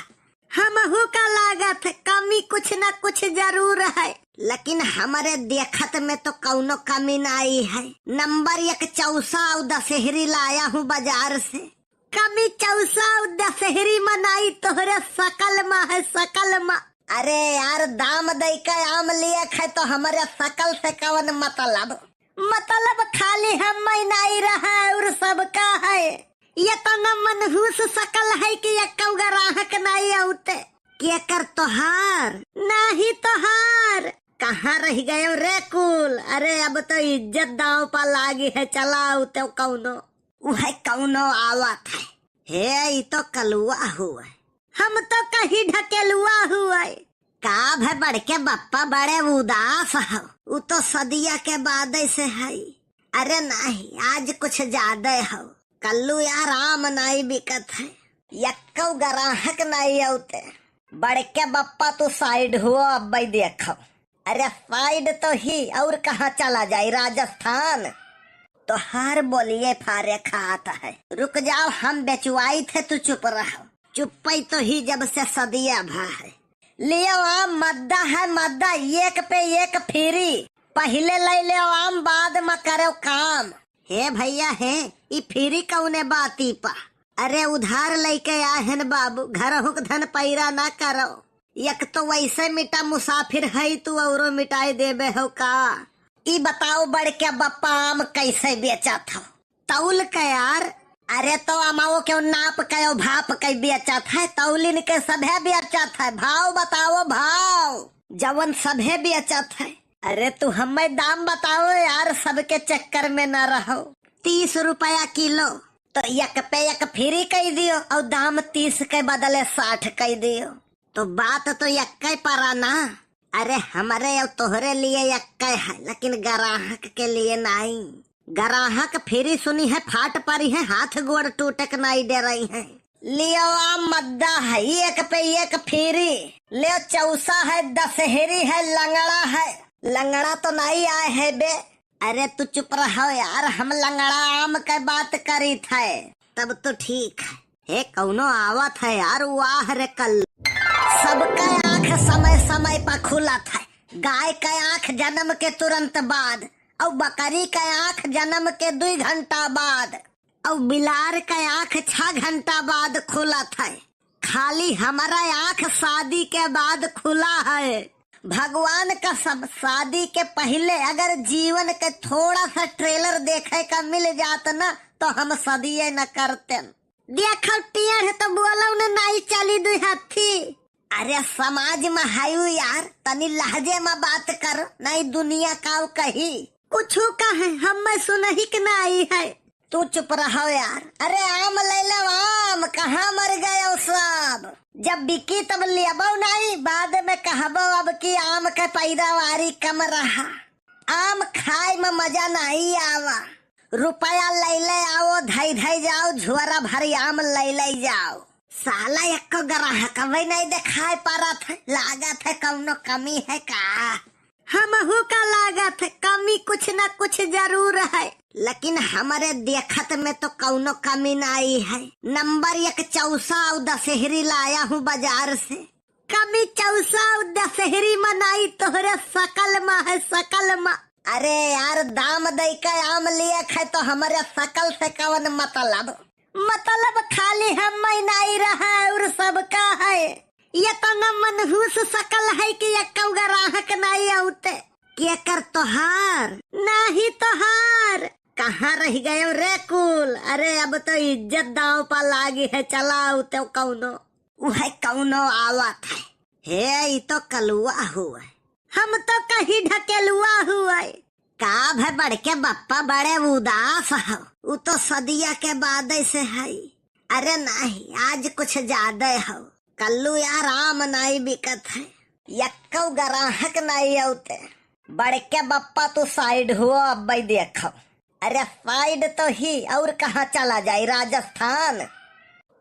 हमहू का लागत है कमी कुछ न कुछ जरूर है, लेकिन हमारे देखत में तो कौनो कमी नहीं है। नंबर 1 चौसा और दशहरी लाया हूँ बाजार से। कमी चौसा और दशहरी मनाई तोहरे सकल में है, सकल में। अरे यार दाम दे के आम लिए खाए तो हमारे सकल से कवन मतलब खाली हम नहीं रहा और सबका है। ये तो न मनहूस सकल है कि ये ग्राहक नहीं आते क्या कर तोहार नहीं तोहार कहाँ रह गए रे कुल। अरे अब तो इज्जत दाव पर लागी है चलाओ तो कौनो आवत है। हे ये तो कलुआ हुआ हम तो कहीं ढकेलुआ हुआ का भाई बढ़ के बप्पा बड़े उदास हो वो तो सदिया के बाद से है। अरे नहीं आज कुछ ज्यादा हो कल्लू यार आम नहीं बिकत है यक्को ग्राहक नहीं आते। बढ़ के बप्पा तू साइड हुआ अब भाई देखो। अरे साइड तो ही और कहाँ चला जाए राजस्थान तो हर बोलिए फारे खाता है। रुक जाओ हम बेचवाई थे तू चुप रहो। चुप्पी तो ही जब से सदिया भा है। लियो आम मद्दा है मद्दा एक पे एक फ्री पहले ले ले आम बाद में करो काम। हे भैया है ये फ्री कौने बाती पा। अरे उधार लेके आहन बाबू घर हुक धन पैरा ना करो। एक तो वैसे मिटा मुसाफिर है तू और मिटाई देबे हो का। ई बताओ बढ़ के बप्पा आम कैसे बेचा था तौल के यार। अरे तो अमाओ क्यों नाप के भाप के बेचा था तौलिन के सभे बेचा था। भाव बताओ भाव जवन सभे बेचा था। अरे तू हमें दाम बताओ यार सबके चक्कर में न रहो। 30 रुपया किलो तो एक पे एक फ्री कह दियो और दाम 30 के बदले 60 कह दियो तो बात तो एक परा ना। अरे हमारे और तोहरे लिए एक है लेकिन ग्राहक के लिए नहीं। ग्राहक फ्री सुनी है फाट पड़ी है हाथ गोड़ टूटक नहीं दे रही है। लियो आम मद्दा है एक पे एक फ्री ले चौसा है दशहरी है लंगड़ा है। लंगड़ा तो नहीं आए है बे। अरे तू चुप रहो यार हम लंगड़ा आम के बात करी थे तब तो ठीक है। हे कौनो आवत है यार वाह रे कल सबका आँख समय समय पर खुला था। गाय का आँख जन्म के तुरंत बाद और बकरी का आँख जन्म के 2 घंटा बाद और बिलार का आँख 6 घंटा बाद खुला था। खाली हमारा आँख शादी के बाद खुला है। भगवान का सब शादी के पहले अगर जीवन के थोड़ा सा ट्रेलर देखे का मिल जाता ना तो हम सदिये न करते। देखो टियर तो बोलो न नहीं चली 2 हाथी। अरे समाज में हायू यार तनी लहजे में बात करो नहीं दुनिया का कही कुछ कहे हम सुनही के नहीं है। तू चुप रहो यार। अरे आम ले लो आम कहाँ मर गए सब। जब बिकी तब लेबो नहीं बाद में कहबो अब की आम के पैदावारी कम रहा। आम खाए में मजा नहीं आवा। रुपया ले ले आओ धई जाओ झोरा भरी आम ले जाओ। साला एक ग्राहक वही नहीं दिखाई पा रहा था। लागत है कौनो कमी है का। हम का लागत है कमी कुछ न कुछ जरूर है लेकिन हमारे देखत में तो कौनो कमी नहीं है। नंबर 1 चौसा और दशहरी लाया हूँ बाजार से। कमी चौसा और दशहरी में नहीं तोहरे सकल में है सकल में। अरे यार दाम दे के आम लिए खाए तो हमारे सकल से कवन मतलब खाली हम नहीं रहा और सबका है। ये तो न मनहूस सकल है कि ये ग्राहक नहीं आते क्या कर तोहार नहीं तोहार कहाँ रह गए रे कुल। अरे अब तो इज्जत दाव पर लागी है चलाओ तो कौनो आवत है। हे ये तो कलुआ हुआ हम तो कहीं ढकेलुआ हुआ का भाई बढ़ के बप्पा बड़े उदास हो वो तो सदिया के बाद से है। अरे नहीं आज कुछ ज्यादा हो कल्लू यार आम नहीं बिकत है यक्को ग्राहक नहीं आते। बढ़ के बप्पा तू साइड हुआ अब भाई देखो। अरे साइड तो ही और कहाँ चला जाए राजस्थान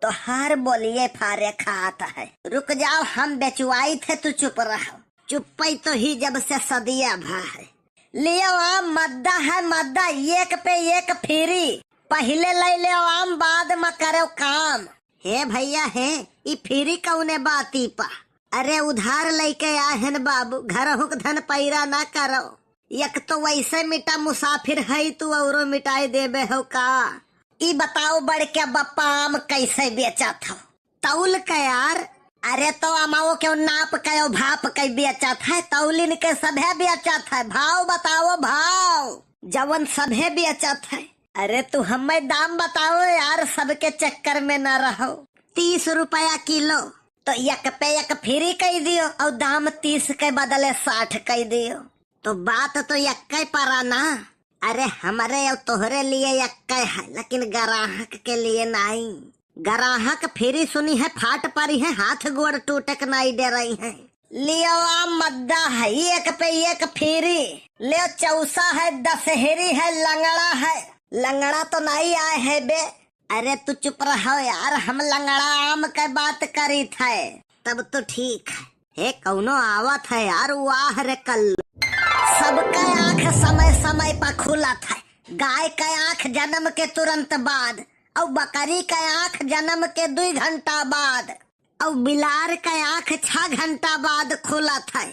तो हर बोलिए फारे खाता है। रुक जाओ हम बेचवाई थे तू चुप रहो। चुप्पी तो ही जब से सदिया भा है। लियो आम मद्दा है मद्दा एक पे एक फ्री पहले ले ले आम बाद में करो काम। हे भैया है ये फ्री कौने बाती पा। अरे उधार लेके आहन बाबू घर हुक धन पैरा ना करो। एक तो वैसे मिटा मुसाफिर है तू और मिटाई देबे हो का। ई बताओ बढ़ के बप्पा आम कैसे बेचा था तौल के यार। अरे तो अमाओ क्यों नाप कयो भाप कई बेचत है, तौलिन के सभे बेचत है। भाव बताओ भाव, जवन सभे बेचत है। अरे तू हमें दाम बताओ यार, सबके चक्कर में न रहो। 30 रुपया किलो, तो एक पे एक फ्री कही दियो और दाम 30 के बदले 60 कही दियो, तो बात तो एक परा ना। अरे हमारे और तोहरे लिए एक है, लेकिन ग्राहक के लिए नहीं। ग्राहक फ्री सुनी है फाट पड़ी है, हाथ गोड़ टूटक नहीं दे रही है। लियो आम मद्दा है, एक पे एक फ्री। लियो चौसा है, दशहरी है, लंगड़ा है। लंगड़ा तो नहीं आए है बे। अरे तू चुप रहो यार, हम लंगड़ा आम के बात करी थे तब तो ठीक है। हे कौनो आवत है यार, वाह रे कल। सबका आँख समय समय पर खुला था। गाय का आँख जन्म के तुरंत बाद, और बकरी का आँख जन्म के 2 घंटा बाद, और बिलार का आँख 6 घंटा बाद खुला था।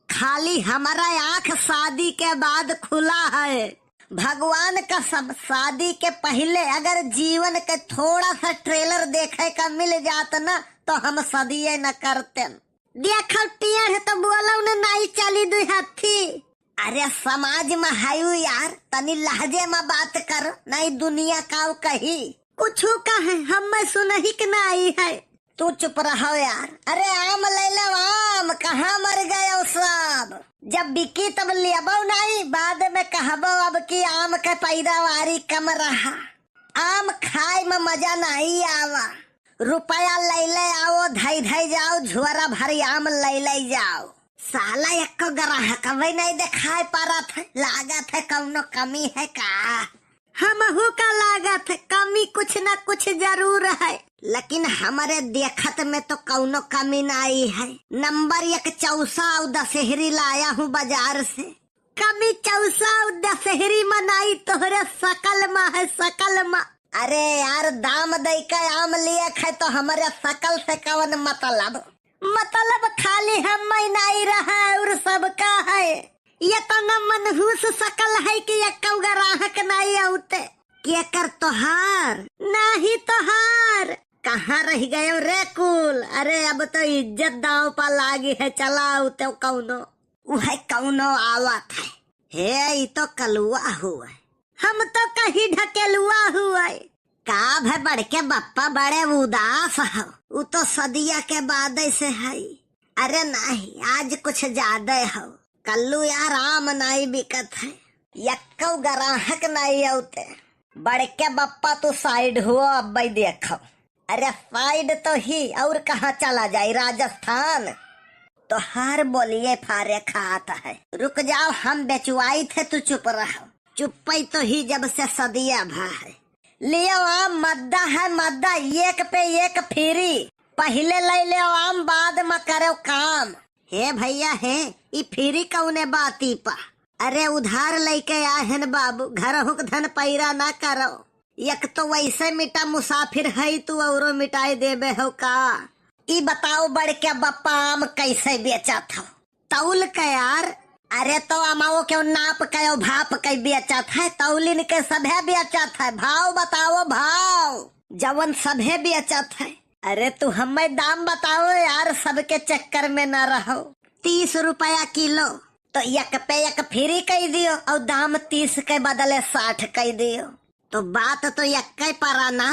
खाली हमारा आँख शादी के बाद खुला है। भगवान का सब, शादी के पहले अगर जीवन के थोड़ा सा ट्रेलर देखे का मिल जाता ना, तो हम सदिये न करते। देखो टियर है तो बोला उन्हें नहीं चली 2 हाथी। अरे समाज में हायू यार, तनी लहजे में बात कर, नहीं दुनिया का कही कुछ कहे हम सुनही के नहीं है। तू चुप रहो यार। अरे आम ले लो आम, कहाँ मर गए सब। जब बिकी तब लेबो नहीं, बाद में कहबो अब की आम के पैदावारी कम रहा। आम खाए में मजा नहीं आवा। रुपया ले ले आओ, धई धई जाओ, झुआरा भरी आम ले ले जाओ। साला एक ग्राहक वही नहीं दिखाई पा रहा था। लागत है कौनो कमी है का? हमहू का लागत है कमी कुछ न कुछ जरूर है, लेकिन हमारे देखत में तो कौनो कमी नहीं है। नंबर 1 चौसा और दशहरी लाया हूँ बाजार से। कमी चौसा और दशहरी मनाई तोहरे सकल में है, सकल में। अरे यार दाम दे के आम लिए है तो हमारे सकल से कौन मतलब? मतलब खाली हम नहीं रहा और सबका है। ये तो न मनहूस सकल है कि एक ग्राहक नहीं आते। क्या कर तोहार नहीं तोहार कहाँ रह गए रे कुल? अरे अब तो इज्जत दाव पा लागी है, चलाओ तो कौनो वह कौनो आवत है। हे ये तो कलुआ हुआ, हम तो कहीं ढकेलुआ हुआ। का भे बढ़ के बप्पा बड़े उदास हो, वो तो सदिया के बाद से है। अरे नहीं आज कुछ ज्यादा हो। कल्लू यार आम नहीं बिकत है, यक्कौ ग्राहक नहीं आते। बढ़ के बप्पा तो साइड हुआ अब भाई देखो। अरे साइड तो ही और कहाँ चला जाए, राजस्थान? तो हर बोलिए फारे खाता है। रुक जाओ हम बेचवाई थे, तू चुप रहो। चुप्पी तो ही जब से सदिया भा है। लियो आम मद्दा है, मद्दा एक पे एक फ्री। पहले ले ले आम, बाद में करो काम। हे भैया हे, ये फ्री कौने बाती पा? अरे उधार लेके आहन बाबू, घर हुक धन पैरा ना करो। एक तो वैसे मिटा मुसाफिर है तू, औरो मिटाई देबे हो का? ई बताओ बढ़ के बप्पा आम कैसे बेचा था? तौल के यार। अरे तो अमाओ क्यों नाप कयो भाप कई बेचत है, तौलिन के सभे बेचत है। भाव बताओ भाव, जवन सभे बेचत है। अरे तू हमें दाम बताओ यार, सबके चक्कर में न रहो। 30 रुपया किलो, तो एक पे एक फ्री कही दियो और दाम 30 के बदले 60 कही दियो, तो बात तो एक परा ना।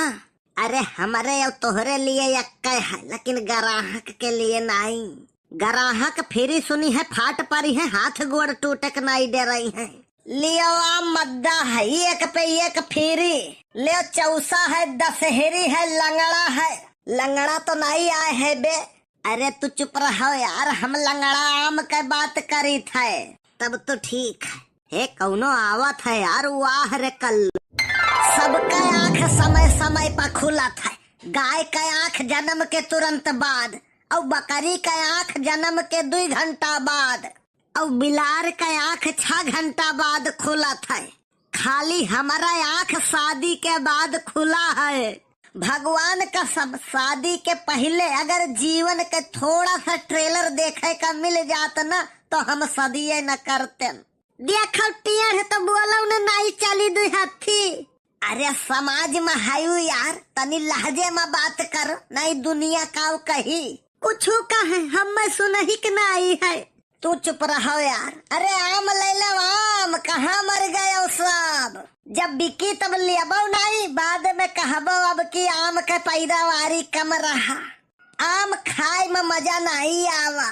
अरे हमारे और तोहरे लिए एक है, लेकिन ग्राहक के लिए नहीं। ग्राहक फ्री सुनी है फाट पड़ी है, हाथ गोड़ टूटक नहीं दे रही है। लियो आम मद्दा है, एक पे एक फ्री। लियो चौसा है, दशहरी है, लंगड़ा है। लंगड़ा तो नहीं आए है बे। अरे तू चुप रहो यार, हम लंगड़ा आम के बात करी थे तब तो ठीक है। हे कौनो आवत है यार, वाह रे कल। सबका आँख समय समय पर खुला था। गाय का आँख जन्म के तुरंत बाद, और बकरी का आँख जन्म के 2 घंटा बाद, और बिलार का आँख 6 घंटा बाद खुला था। खाली हमारा आँख शादी के बाद खुला है। भगवान का सब, शादी के पहले अगर जीवन के थोड़ा सा ट्रेलर देखे का मिल जाता ना, तो हम सदिये न करते। देखो टियर है तो बोला उन्हें नहीं चली 2 हाथी। अरे समाज में हायू यार, तनी लहजे में बात कर, नहीं दुनिया का कही कुछ का है हम सुनही के ना आई है। तू चुप रहो यार। अरे आम ले लो आम, कहाँ मर गए सब। जब बिकी तब लियाबो नहीं, बाद में कहबो अब की आम के पैदावारी कम रहा। आम खाए में मजा नहीं आवा।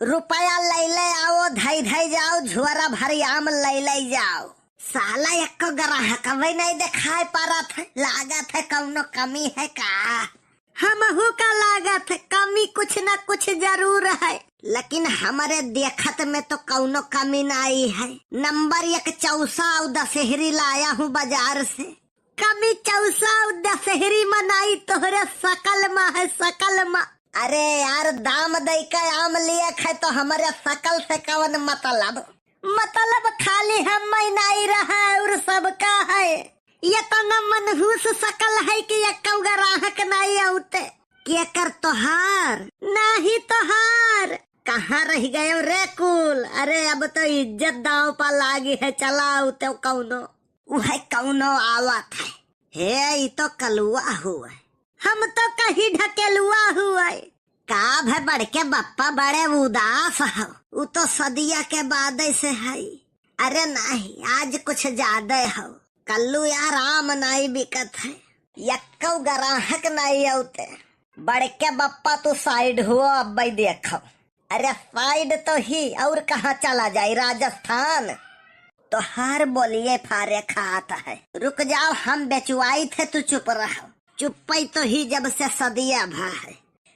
रुपया ले आओ, धई धई जाओ, झुआरा भरी आम ले जाओ। साला एक ग्राहक नहीं दिखाई पा रहा था। लागत है कौनो कमी है का। हमहू का लागत है कमी कुछ न कुछ जरूर है, लेकिन हमारे देखत में तो कौनो कमी नहीं है। नंबर 1 चौसा और दशहरी लाया हूँ बाजार से। कमी चौसा और दशहरी मनाई तोहरे सकल माँ है, सकल माँ। अरे यार दाम दे के आम लिए है तो हमारे सकल से कौन मतलब खाली हम नहीं रहा और सबका है। ये तो न मनहूस सकल है कि ये ग्राहक नहीं आते। क्या कर तोहार नहीं तोहार कहाँ रह गए रे कुल। अरे अब तो इज्जत दाव पा लागी है। चलाओ तो कौनो आवत है। हे ये तो कलुआ हुआ है। हम तो कहीं ढकेलुआ हुआ है। का भे बढ़ के बप्पा बड़े उदास हो। वो तो सदिया के बाद से है। अरे नहीं आज कुछ ज्यादा हो। कल्लू यार आम नहीं बिकत है। यक्कौ ग्राहक नहीं आते। बढ़ के बप्पा तू साइड हुआ अब भाई देखो। अरे साइड तो ही और कहाँ चला जाए, राजस्थान। तो हर बोलिए फारे खाता है। रुक जाओ हम बेचुआई थे, तू चुप रहो। चुप्पी तो ही जब से सदिया भा है।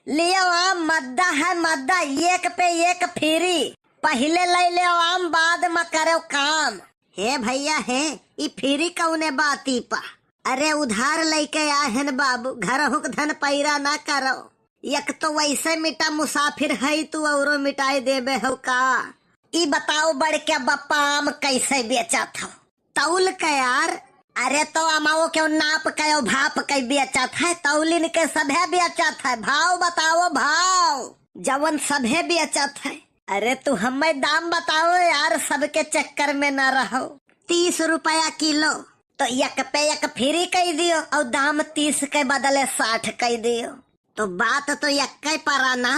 लियो आम मद्दा है मद्दा, एक पे एक फ्री। पहले ले ले आम बाद में करो काम। हे भैया है ये फ्री कौने बाती पा। अरे उधार लेके आहन बाबू, घर हुक धन पैरा ना करो। एक तो वैसे मिटा मुसाफिर है तू और मिटाई देबे हो का। ई बताओ बढ़ के बप्पा आम कैसे बेचा था। तौल के यार। अरे तो अमाओ क्यों नाप के भाप के बेचा था। तौलिन के सभे बेचा था। भाव बताओ भाव जवन सभे बेचा था। अरे तू हमें दाम बताओ यार, सबके चक्कर में न रहो। 30 रुपया किलो तो एक पे एक फ्री कह दियो और दाम 30 के बदले 60 कह दियो। तो बात तो एक परा ना।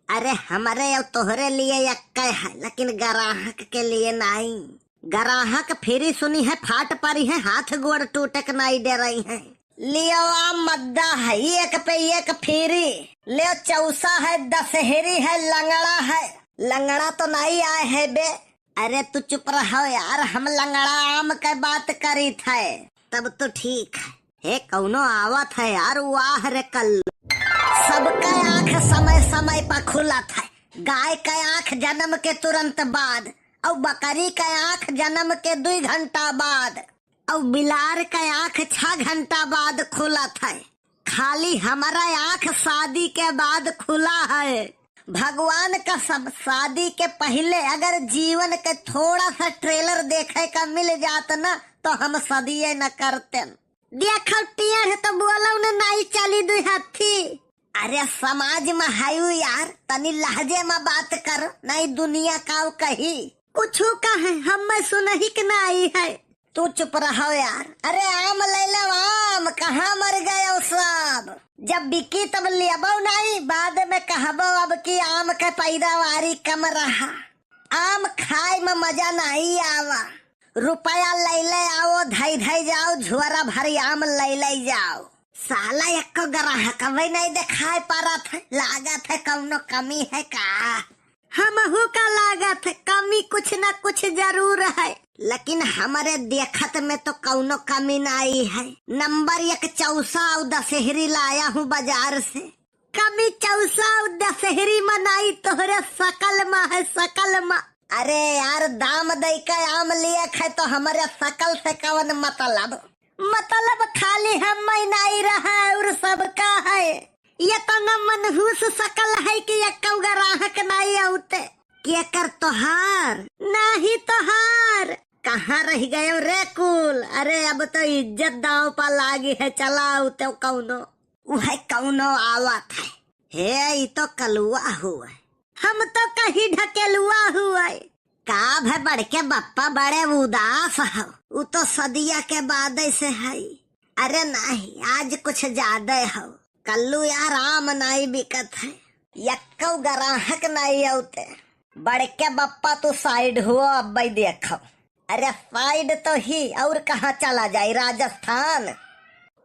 अरे हमारे और तोहरे लिए एक है, लेकिन ग्राहक के लिए नहीं। ग्राहक फ्री सुनी है फाट परी है, हाथ गोड़ टूटक नहीं दे रही है। लियो आम मद्दा है एक पे एक फ्री। ले चौसा है, दशहरी है, लंगड़ा है। लंगड़ा तो नहीं आए है बे। अरे तू चुप रहो यार, हम लंगड़ा आम के बात करी थे तब तो ठीक है। हे कौनो आवत है यार। वाह रे कल सबका आँख समय समय पर खुला था। गाय का आँख जन्म के तुरंत बाद, और बकरी का आँख जन्म के 2 घंटा बाद, और बिलार का आँख 6 घंटा बाद खुला था। खाली हमारा आँख शादी के बाद खुला है। भगवान का सब शादी के पहले अगर जीवन के थोड़ा सा ट्रेलर देखे का मिल जाता ना तो हम सदिये न करते। देखो टियर तो बोलो न नहीं चली 2 हाथी। अरे समाज में हायू यार, तनी लहजे में बात कर, नहीं दुनिया का कही कुछ का है हम सुनही के ना आई है। तू चुप रहो यार। अरे आम ले लो आम, कहाँ मर गए सब। जब बिकी तब लियाबो नहीं, बाद में कहबो अब की आम के पैदावारी कम रहा। आम खाए में मजा नहीं आवा। रुपया ले आओ, धई धई जाओ, झुआरा भरी आम ले जाओ। साला एक ग्राहक नहीं दिखाई पा रहा था। लागत है कौनो कमी है का। हमहू का लागत है कमी कुछ न कुछ जरूर है, लेकिन हमारे देखत में तो कौनो कमी नहीं है। नंबर 1 चौसा और दशहरी लाया हूँ बाजार से। कमी चौसा और दशहरी मनाई तोहरे सकल माँ है, सकल माँ। अरे यार दाम दे के आम लिए है तो हमारे सकल से कौन मतलब खाली हम नहीं रहा और सबका है। ये तो न मनहूस सकल है कि ये ग्राहक नहीं आते। क्या कर तोहार नहीं तोहार कहाँ रह गए रे कुल। अरे अब तो इज्जत दाव पा लागी है। चलाओ तो कौनो आवत है। हे ये तो कलुआ हुआ है। हम तो कहीं ढकेलुआ हुआ है। का भे बढ़ के बप्पा बड़े उदास हो। वो तो सदिया के बाद से है। अरे नहीं आज कुछ ज्यादा हो। कल्लू यार आम नहीं बिकत है। यक्कौ ग्राहक नहीं आउते। बड़के बप्पा तू साइड हुआ अब भाई देखो। अरे साइड तो ही और कहाँ चला जाए, राजस्थान।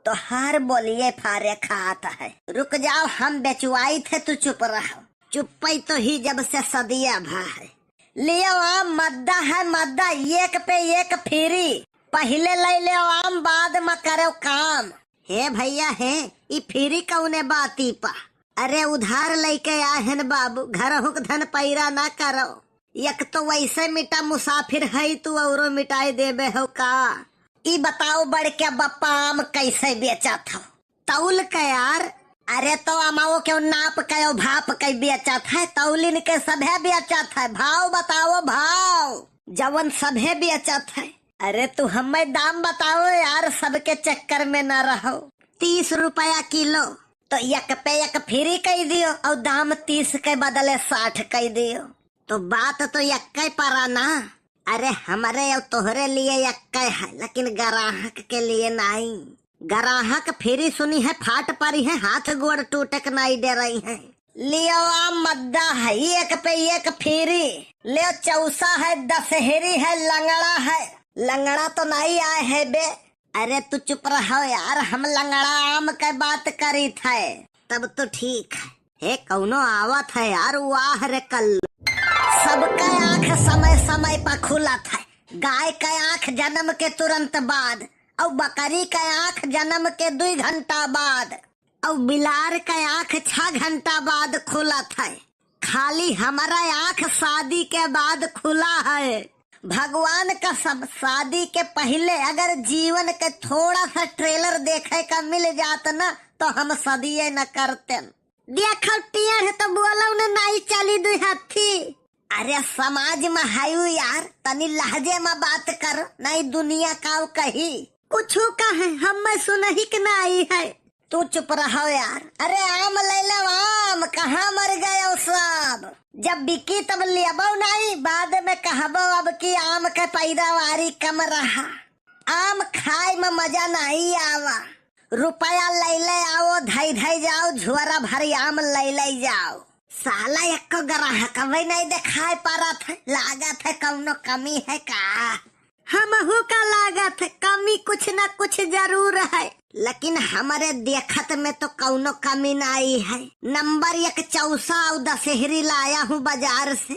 तो हर बोलिए फारे खाता है। रुक जाओ, हम बेचवाई थे, तू चुप रहो। चुप्पी तो ही जब से सदिया भा है। लियो आम मद्दा है मद्दा, एक पे एक फ्री। पहले ले ले आम, बाद में करो काम। हे भैया हे, ई फ्री कौने बाती पा। अरे उधार लेके आहन बाबू, घर हुक धन पैरा ना करो। एक तो वैसे मिटा मुसाफिर है तू, औरो मिटाई देबे हो का। ई बताओ बड़ के बप्पा आम कैसे बेचा था? तौल के यार। अरे तो अमाओ क्यों नाप के भाप के बेचा था? तौलिन के सभे बेचा था। भाव बताओ भाव, जवन सभे बेचा था। अरे तू हमें दाम बताओ यार, सबके चक्कर में न रहो। 30 रुपया किलो, तो एक पे एक फ्री कह दियो और दाम 30 के बदले 60 कह दियो। तो बात तो एक परा ना। अरे हमारे और तोहरे लिए एक है, लेकिन ग्राहक के लिए नहीं। ग्राहक फ्री सुनी है, फाट परी है, हाथ गोड़ टूटक नहीं दे रही है। लियो आम मद्दा है, एक पे एक फ्री। लियो चौसा है, दशहरी है, लंगड़ा है। लंगड़ा तो नहीं आए है बे। अरे तू चुप रहो यार, हम लंगड़ा आम के बात करी थे तब तो ठीक है। हे कौनो आवत है यार, वाह रे कल। सबका आँख समय समय पर खुला था। गाय का आँख जन्म के तुरंत बाद, और बकरी का आँख जन्म के 2 घंटा बाद, और बिलार का आँख 6 घंटा बाद खुला था। खाली हमारा आँख शादी के बाद खुला है। भगवान का सब, शादी के पहले अगर जीवन के थोड़ा सा ट्रेलर देखे का मिल जाता ना, तो हम सदिये न करते। देखो टियर तो बोलो न नहीं चली 2 हाथी। अरे समाज में हायु यार, तनी लहजे में बात कर, नहीं दुनिया का कही कुछ कहे हम सुनही के नहीं है। तू चुप रहो यार। अरे आम ले लो आम, कहाँ मर गए सब। जब बिकी तब लेबो नहीं, बाद में कहबो अब की आम के पैदावारी कम रहा। आम खाए में मजा नहीं आवा। रुपया ले ले आओ, धई धई जाओ, झुआरा भरी आम ले ले जाओ। साला एक ग्राहक वही नहीं दिखाई पा रहा था। लागत है कौनो कमी है का? हमहू का लागत है कमी कुछ न कुछ जरूर है, लेकिन हमारे देखत में तो कौनो कमी नहीं है। नंबर 1 चौसा और दशहरी लाया हूँ बाजार से।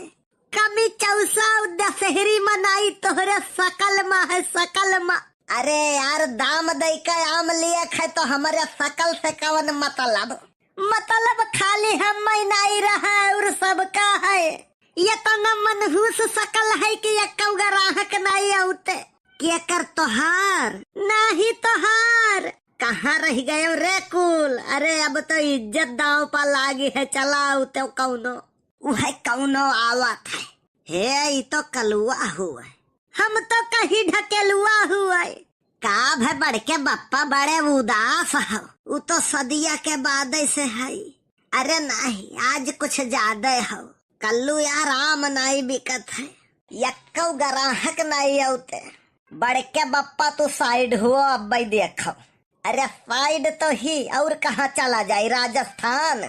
कमी चौसा और दशहरी में नहीं, तोहरे सकल में है, सकल में। अरे यार दाम दे के आम लिए है तो हमारे सकल से कौन मतलब? मतलब खाली हम नहीं रहा और सबका है। ये तो न मनहूस सकल है कि ये कौ ग्राहक नहीं आउते। क्या कर तोहार नहीं तोहार कहाँ रह गए रे कुल? अरे अब तो इज्जत दाव पर लागी है, चलाओ तो कौनो वह कौनो आवत है। हे ये तो कलुआ हुआ, हम तो कहीं ढकेलुआ हुआ। का भर बड़ के बप्पा बड़े उदास हो, वो तो सदिया के बाद से है। अरे नहीं आज कुछ ज्यादा हो। कल्लू यार आम नहीं बिकत है, यक्कौ ग्राहक नहीं आउते। बड़ के बप्पा तू साइड हुआ अब भाई देखो। अरे साइड तो ही और कहाँ चला जाए, राजस्थान।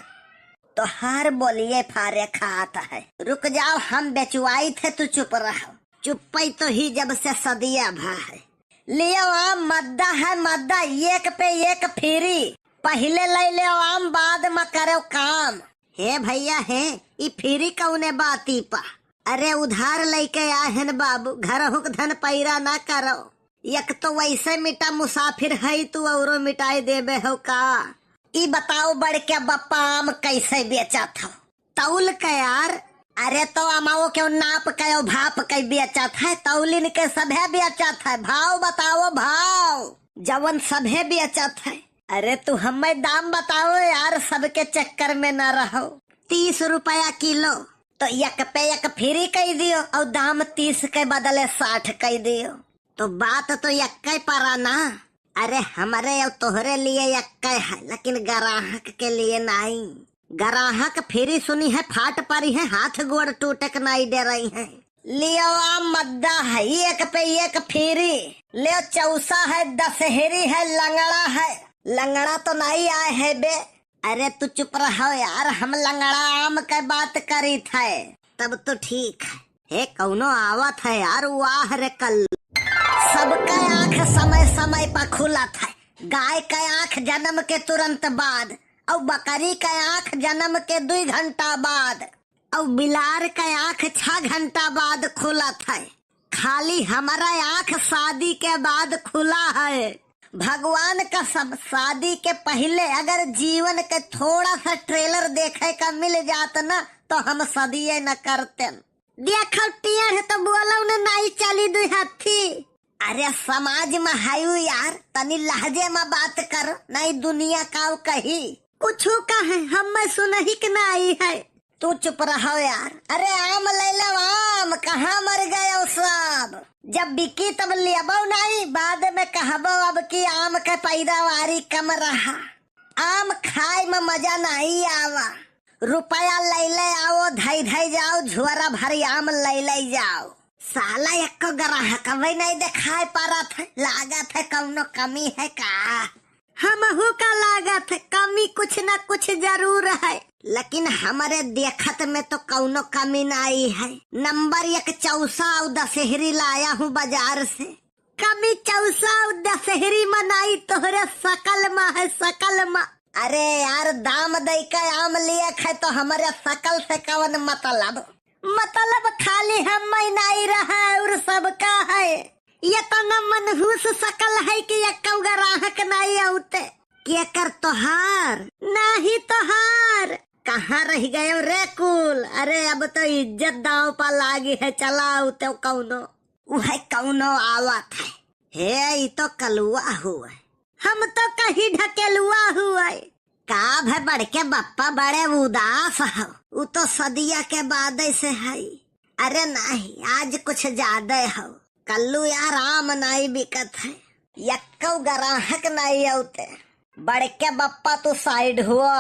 तो हर बोलिए फारे खाता है। रुक जाओ, हम बेचवाई थे, तू चुप रहो। चुप्पी तो ही जब से सदिया भा है। लियो आम मद्दा है मद्दा, एक पे एक फ्री। पहले ले ले आम, बाद में करो काम। हे भैया हे, ई फ्री कौने बाती पा। अरे उधार लेके आहन बाबू, घर हुक धन पैरा ना करो। एक तो वैसे मिटा मुसाफिर है तू, औरो मिटाई देबे हो का। ई बताओ बड़ के बप्पा आम कैसे बेचा था? तौल के यार। अरे तो अमाओ क्यों नाप के भाप के बेचा था? तौलिन के सभे बेचा था। भाव बताओ भाव, जवन सभे बेचा था। अरे तू हमें दाम बताओ यार, सबके चक्कर में न रहो। 30 रुपया किलो, तो एक पे एक फ्री कह दियो और दाम 30 के बदले 60 कह दियो। तो बात तो एक परा ना। अरे हमारे और तोहरे लिए एक है, लेकिन ग्राहक के लिए नहीं। ग्राहक फ्री सुनी है, फाट परी है, हाथ गोड़ टूटक नहीं दे रही है। लियो आम मद्दा है, एक पे एक फ्री। लियो चौसा है, दशहरी है, लंगड़ा है। लंगड़ा तो नहीं आए है बे। अरे तू चुप रहो यार, हम लंगड़ा आम के बात करी थे। तब तो ठीक है। हे कौनो आवत है यार, वाह रे कल। सबका आँख समय समय पर खुला था। गाय का आँख जन्म के तुरंत बाद, और बकरी का आँख जन्म के 2 घंटा बाद, और बिलार का आँख 6 घंटा बाद खुला था। खाली हमारा आँख शादी के बाद खुला है। भगवान का सब शादी के पहले अगर जीवन के थोड़ा सा ट्रेलर देखे का मिल जाता ना तो हम सदिये न करते। देखो टियर है तो बोला उन्हें नहीं चली 2 हाथी। अरे समाज में हायू यार, तनी लहजे में बात कर, नहीं दुनिया का कही कुछ कहे हम सुनही के नहीं है। तू चुप रहो यार। अरे आम ले लो, आम कहाँ मर गए वो सब। जब बिकी तब लेबो नहीं, बाद में कहबो अब की आम के पैदावारी कम रहा। आम खाए में मजा नहीं आवा। रुपया ले ले आओ, धई धई जाओ, झुआरा भरी आम ले ले जाओ। साला एक ग्राहक वही नहीं दिखाई पा रहा था। लागत है कौनो कमी है का? हमहू का लागत है कमी कुछ न कुछ जरूर है, लेकिन हमारे देखत में तो कौनो कमी नहीं है। नंबर 1 चौसा और दशहरी लाया हूँ बाजार से। कमी चौसा और दशहरी मनाई तोहरे सकल में है, सकल में। अरे यार दाम दे के आम लिए है तो हमारे सकल से कौन मतलब? मतलब खाली हम नहीं रहा और सबका है। ये तो न मनहूस सकल है कि एक ग्राहक नहीं आते। क्या कर तोहार नहीं तोहार कहाँ रह गए रे कुल? अरे अब तो इज्जत दाव पा लागी है, चलाओ तो कौनो वह कौनो आवत है। हे ये तो कलुआ हुआ, हम तो कहीं ढकेलुआ हुआ। का भे बढ़ के बप्पा बड़े उदास हो, वो तो सदिया के बाद से है। अरे नहीं आज कुछ ज्यादा हो। कल्लू यार आम नहीं बिकत है, यक्कौ ग्राहक नहीं आते। बढ़ के बप्पा तो साइड हुआ।